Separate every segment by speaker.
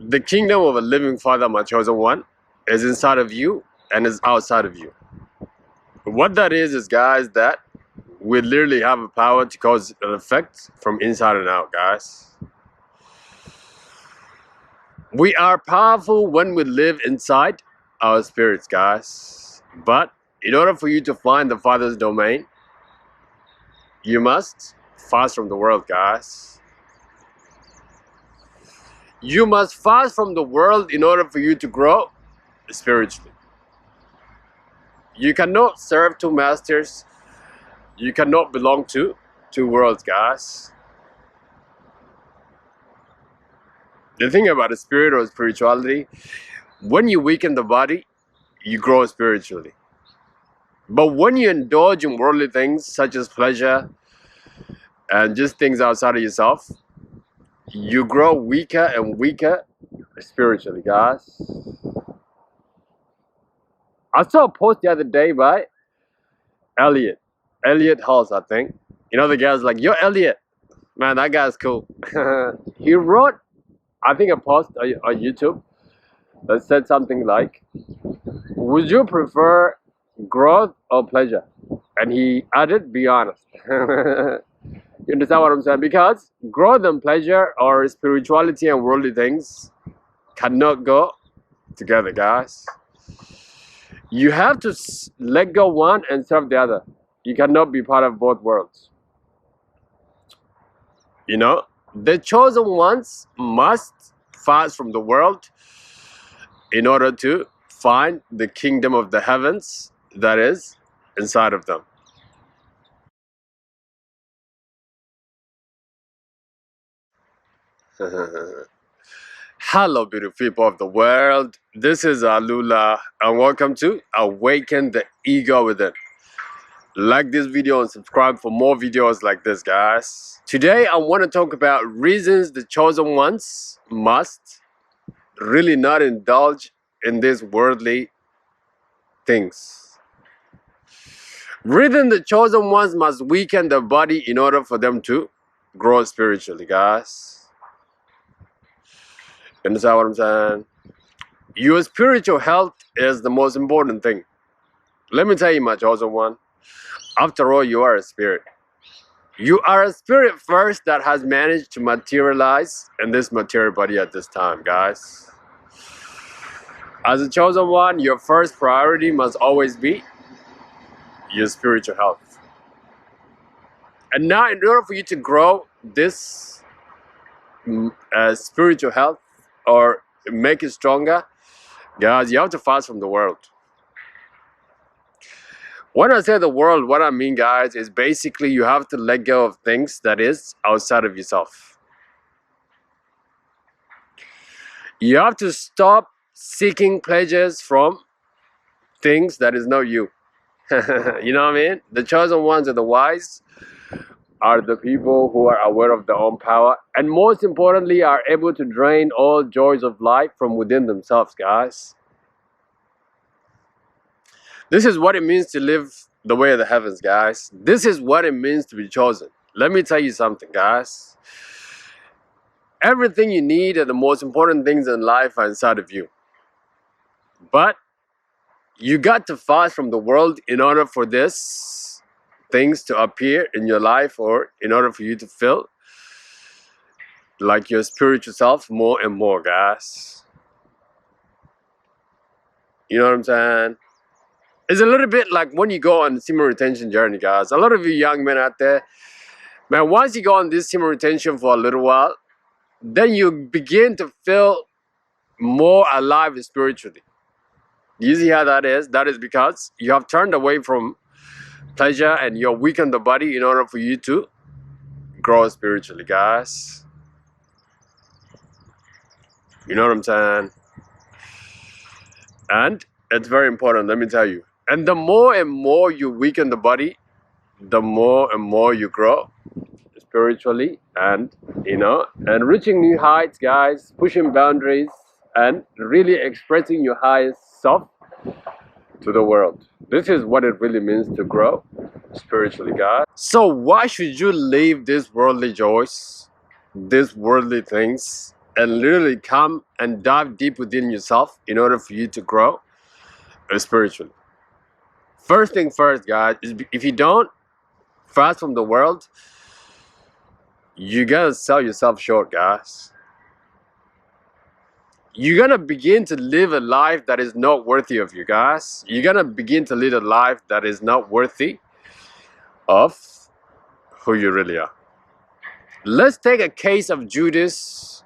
Speaker 1: The kingdom of a living Father, my chosen one, is inside of you and is outside of you. What that is guys, that we literally have a power to cause an effect from inside and out, guys. We are powerful when we live inside our spirits, guys. But in order for you to find the Father's domain, you must fast from the world, guys. You must fast from the world in order for you to grow spiritually. You cannot serve two masters. You cannot belong to two worlds, guys. The thing about the spirit or spirituality, when you weaken the body, you grow spiritually. But when you indulge in worldly things such as pleasure and just things outside of yourself, you grow weaker and weaker spiritually, guys. I saw a post the other day by Elliot Halls, I think. You know, the guy's like, yo, Elliot, man, that guy's cool. He wrote, I think, a post on YouTube that said something like, would you prefer growth or pleasure? And he added, be honest. You understand what I'm saying? Because growth and pleasure or spirituality and worldly things cannot go together, guys. You have to let go one and serve the other. You cannot be part of both worlds. You know, the chosen ones must fast from the world in order to find the kingdom of the heavens that is inside of them. Hello, beautiful people of the world. This is Alula, and welcome to Awaken the Ego Within. Like this video and subscribe for more videos like this, guys. Today, I want to talk about reasons the chosen ones must really not indulge in these worldly things. Reason the chosen ones must weaken their body in order for them to grow spiritually, guys. Understand what I'm saying? Your spiritual health is the most important thing. Let me tell you, my chosen one. After all, you are a spirit. You are a spirit first that has managed to materialize in this material body at this time, guys. As a chosen one, your first priority must always be your spiritual health. And now, in order for you to grow this spiritual health or make it stronger, guys, you have to fast from the world. When I say the world, what I mean, guys, is basically you have to let go of things that is outside of yourself. You have to stop seeking pleasures from things that is not you. You know what I mean? The chosen ones are the wise, are the people who are aware of their own power, and most importantly, are able to drain all joys of life from within themselves, guys. This is what it means to live the way of the heavens, guys. This is what it means to be chosen. Let me tell you something, guys. Everything you need and the most important things in life are inside of you. But you got to fast from the world in order for this things to appear in your life, or in order for you to feel like your spiritual self more and more, guys. You know what I'm saying? It's a little bit like when you go on the semen retention journey, guys. A lot of you young men out there, man, once you go on this semen retention for a little while, then you begin to feel more alive spiritually. You see how that is? That is because you have turned away from pleasure and you're weakened the body in order for you to grow spiritually, guys. You know what I'm saying? And it's very important, let me tell you. And the more and more you weaken the body, the more and more you grow spiritually, and and reaching new heights, guys, pushing boundaries and really expressing your highest self to the world. This is what it really means to grow spiritually, guys. So why should you leave these worldly joys, these worldly things, and literally come and dive deep within yourself in order for you to grow spiritually. First thing first, guys, is if you don't fast from the world, you're gonna sell yourself short, guys. You're gonna begin to live a life that is not worthy of you, guys. You're gonna begin to live a life that is not worthy of who you really are. Let's take a case of Judas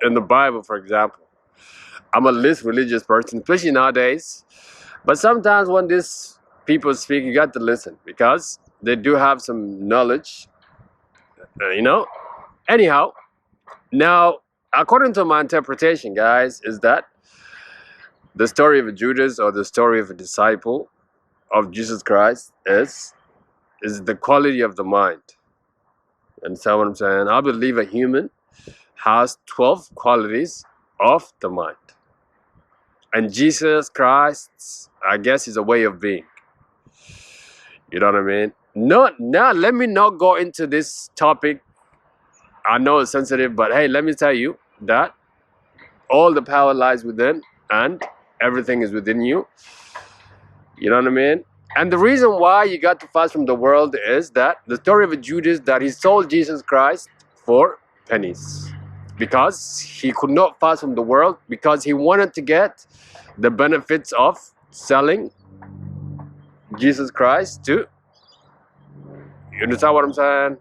Speaker 1: in the Bible, for example. I'm a least religious person, especially nowadays. But sometimes when these people speak, you got to listen because they do have some knowledge, Anyhow, now, according to my interpretation, guys, is that the story of Judas or the story of a disciple of Jesus Christ is the quality of the mind. And so what I'm saying, I believe a human has 12 qualities of the mind. And Jesus Christ, I guess, is a way of being. You know what I mean? Now, let me not go into this topic. I know it's sensitive, but hey, let me tell you that all the power lies within and everything is within you. You know what I mean? And the reason why you got to fast from the world is that the story of Judas, that he sold Jesus Christ for pennies because he could not fast from the world because he wanted to get the benefits of selling Jesus Christ to, you understand what I'm saying?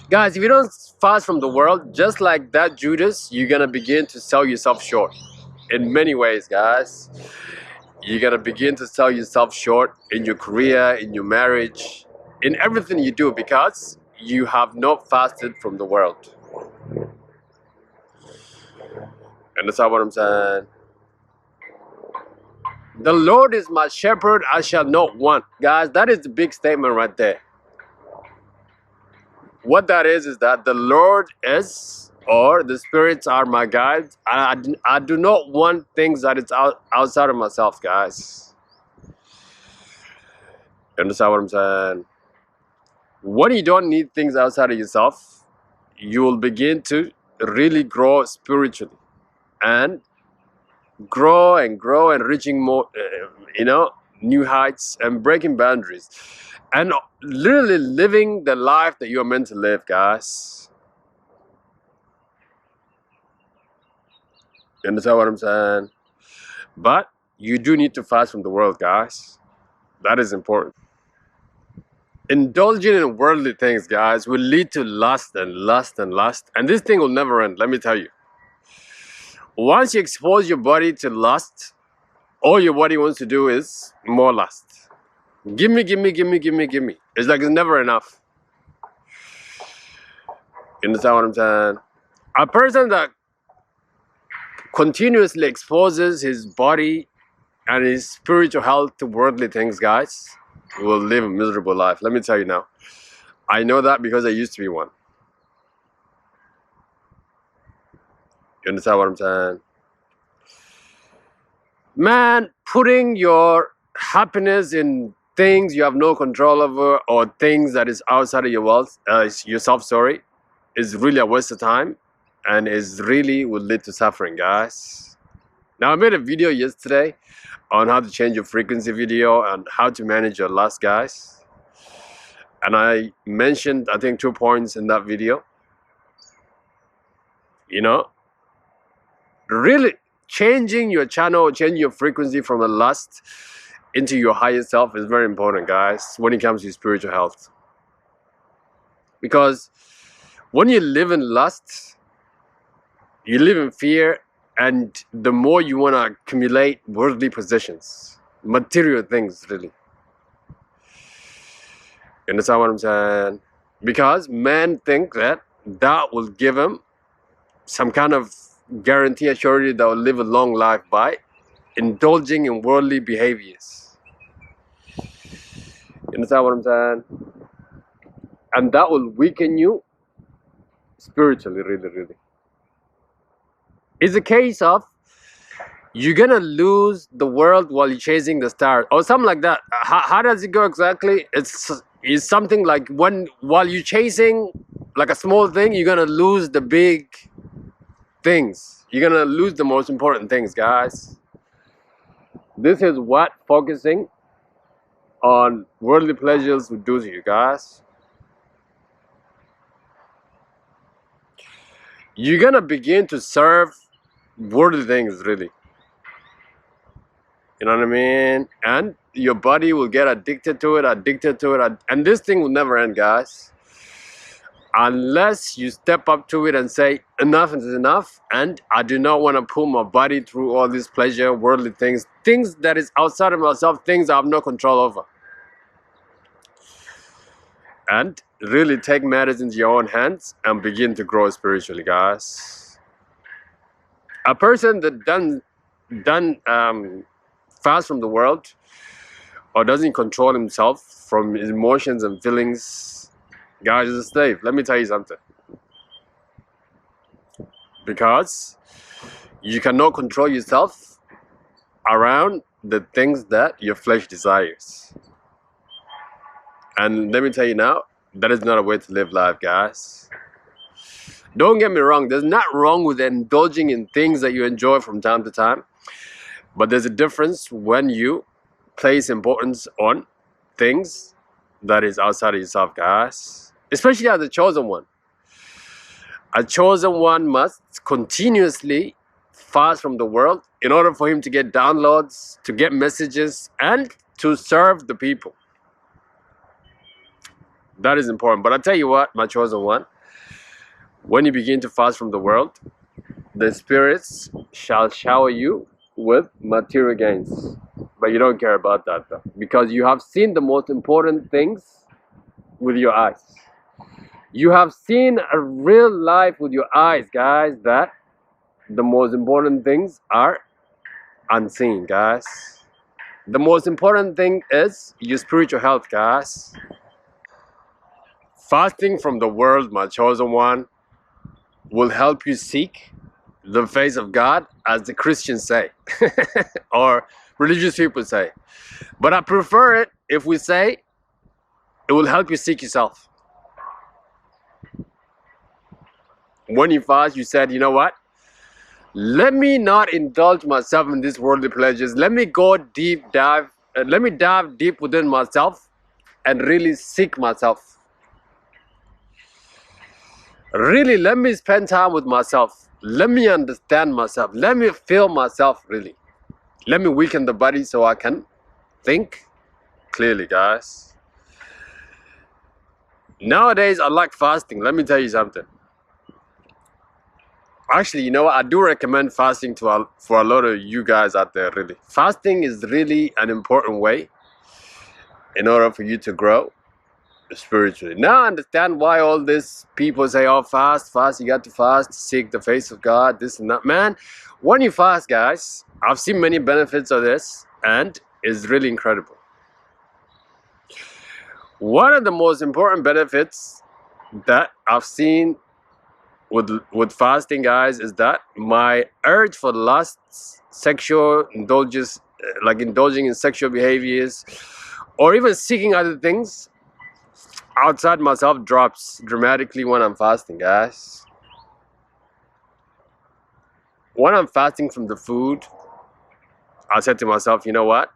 Speaker 1: Guys, if you don't fast from the world, just like that Judas, you're gonna begin to sell yourself short in many ways, guys. You're gonna begin to sell yourself short in your career, in your marriage, in everything you do because you have not fasted from the world. Understand what I'm saying? The Lord is my shepherd, I shall not want. Guys, that is the big statement right there. What that is that the Lord is, or the spirits are my guides. I do not want things that is outside of myself, guys. You understand what I'm saying? When you don't need things outside of yourself, you will begin to really grow spiritually and grow and reaching more, new heights and breaking boundaries. And literally living the life that you're meant to live, guys. You understand what I'm saying? But you do need to fast from the world, guys. That is important. Indulging in worldly things, guys, will lead to lust and lust and lust. And this thing will never end, let me tell you. Once you expose your body to lust, all your body wants to do is more lust. Give me. It's like it's never enough. You understand what I'm saying? A person that continuously exposes his body and his spiritual health to worldly things, guys, will live a miserable life. Let me tell you now. I know that because I used to be one. You understand what I'm saying? Man, putting your happiness in things you have no control over or things that is outside of yourself, is really a waste of time and is really will lead to suffering, guys. Now, I made a video yesterday on how to change your frequency video and how to manage your lust, guys. And I mentioned, I think, 2 points in that video. Really changing your channel, changing your frequency from a lust into your higher self is very important, guys, when it comes to spiritual health. Because when you live in lust, you live in fear, and the more you want to accumulate worldly possessions, material things, really. You understand what I'm saying? Because men think that will give them some kind of guarantee, a surety that will live a long life by indulging in worldly behaviors. You understand what I'm saying? And that will weaken you spiritually, really. It's a case of you're gonna lose the world while you're chasing the stars, or something like that. How does it go exactly? It's something like while you're chasing like a small thing, you're gonna lose the big things. You're gonna lose the most important things, guys. This is what focusing on worldly pleasures will do to you, guys. You're gonna begin to serve worldly things, really. You know what I mean? And your body will get addicted to it, and this thing will never end, guys. Unless you step up to it and say, enough is enough, and I do not want to put my body through all this pleasure, worldly things, things that is outside of myself, things I have no control over. And really take matters into your own hands and begin to grow spiritually, guys. A person that done fast from the world or doesn't control himself from his emotions and feelings, guys, is a slave. Let me tell you something. Because you cannot control yourself around the things that your flesh desires. And let me tell you now, that is not a way to live life, guys. Don't get me wrong, there's not wrong with indulging in things that you enjoy from time to time. But there's a difference when you place importance on things that is outside of yourself, guys. Especially as a chosen one. A chosen one must continuously fast from the world in order for him to get downloads, to get messages, and to serve the people. That is important. But I tell you what, my chosen one, when you begin to fast from the world, the spirits shall shower you with material gains. But you don't care about that, though, because you have seen the most important things with your eyes. You have seen a real life with your eyes, guys, that the most important things are unseen, guys. The most important thing is your spiritual health, guys. Fasting from the world, my chosen one, will help you seek the face of God, as the Christians say, or religious people say. But I prefer it if we say it will help you seek yourself. When you fast, you said, you know what? Let me not indulge myself in these worldly pleasures. Let me go let me dive deep within myself and really seek myself. Really, let me spend time with myself. Let me understand myself. Let me feel myself, really. Let me weaken the body so I can think clearly, guys. Nowadays, I like fasting. Let me tell you something. Actually, you know what? I do recommend fasting for a lot of you guys out there, really. Fasting is really an important way in order for you to grow spiritually. Now I understand why all these people say, oh, fast, you got to fast, seek the face of God, this and that. Man, when you fast, guys, I've seen many benefits of this, and it's really incredible. One of the most important benefits that I've seen with fasting, guys, is that my urge for lust, sexual indulgence, like indulging in sexual behaviors, or even seeking other things outside myself, drops dramatically when I'm fasting, guys. When I'm fasting from the food, I said to myself, you know what?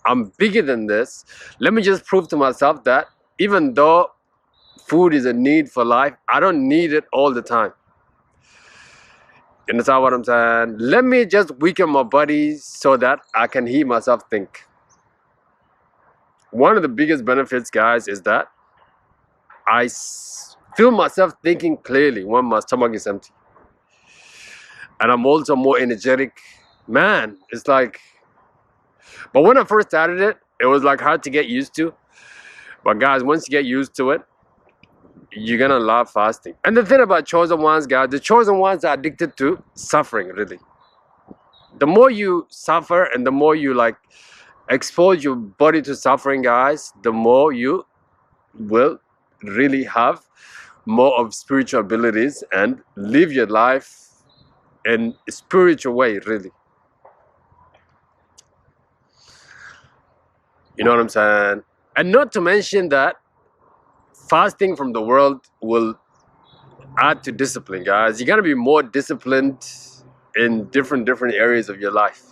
Speaker 1: I'm bigger than this. Let me just prove to myself that even though food is a need for life, I don't need it all the time. You understand what I'm saying? Let me just weaken my body so that I can hear myself think. One of the biggest benefits, guys, is that I feel myself thinking clearly when my stomach is empty. And I'm also more energetic. Man, it's like... But when I first started it, it was like hard to get used to. But guys, once you get used to it, you're gonna love fasting. And the thing about chosen ones, guys, the chosen ones are addicted to suffering, really. The more you suffer and the more you like expose your body to suffering, guys, the more you will really have more of spiritual abilities and live your life in a spiritual way, really. You know what I'm saying? And not to mention that fasting from the world will add to discipline, guys. You gotta be more disciplined in different areas of your life.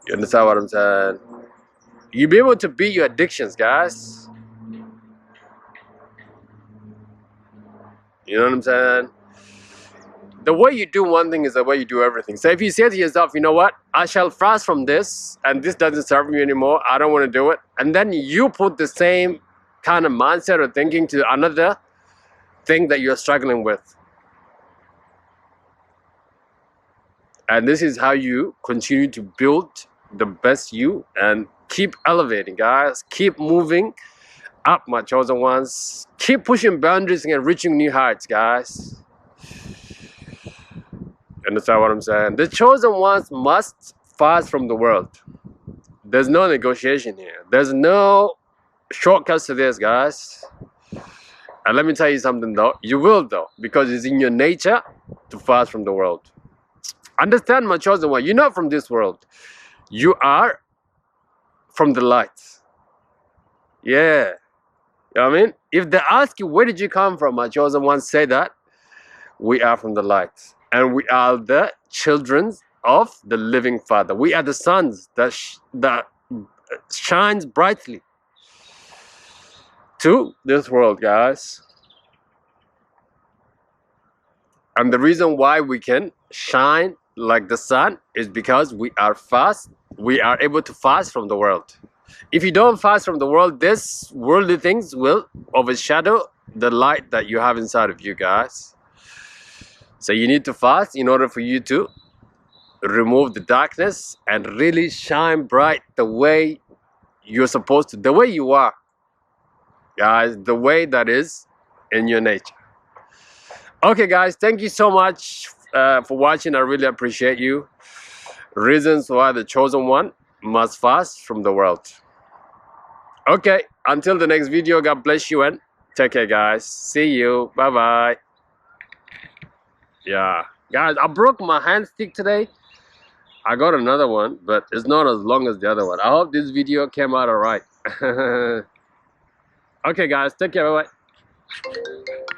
Speaker 1: You understand what I'm saying? You be able to beat your addictions, guys. You know what I'm saying? The way you do one thing is the way you do everything. So if you say to yourself, you know what, I shall fast from this and this doesn't serve me anymore, I don't want to do it, and then you put the same kind of mindset or thinking to another thing that you're struggling with, and this is how you continue to build the best you and keep elevating, guys. Keep moving up, my chosen ones. Keep pushing boundaries and reaching new heights, guys. Understand what I'm saying? The chosen ones must fast from the world. There's no negotiation here. There's no shortcuts to this, guys. And let me tell you something though. You will though, because it's in your nature to fast from the world. Understand, my chosen one, you're not from this world. You are from the light. Yeah. You know what I mean? If they ask you, where did you come from, my chosen one, say that we are from the light. And we are the children of the living Father. We are the sons that shines brightly to this world, guys. And the reason why we can shine like the sun is because we are able to fast from the world. If you don't fast from the world, this worldly things will overshadow the light that you have inside of you, guys. So you need to fast in order for you to remove the darkness and really shine bright the way you're supposed to, the way you are, guys, the way that is in your nature. Okay, guys, thank you so much for watching. I really appreciate you. Reasons why the chosen one must fast from the world. Okay, until the next video, God bless you and take care, guys. See you. Bye-bye. Yeah, guys, I broke my hand stick today. I got another one, but it's not as long as the other one. I hope this video came out all right. Okay, guys, take care. Bye-bye.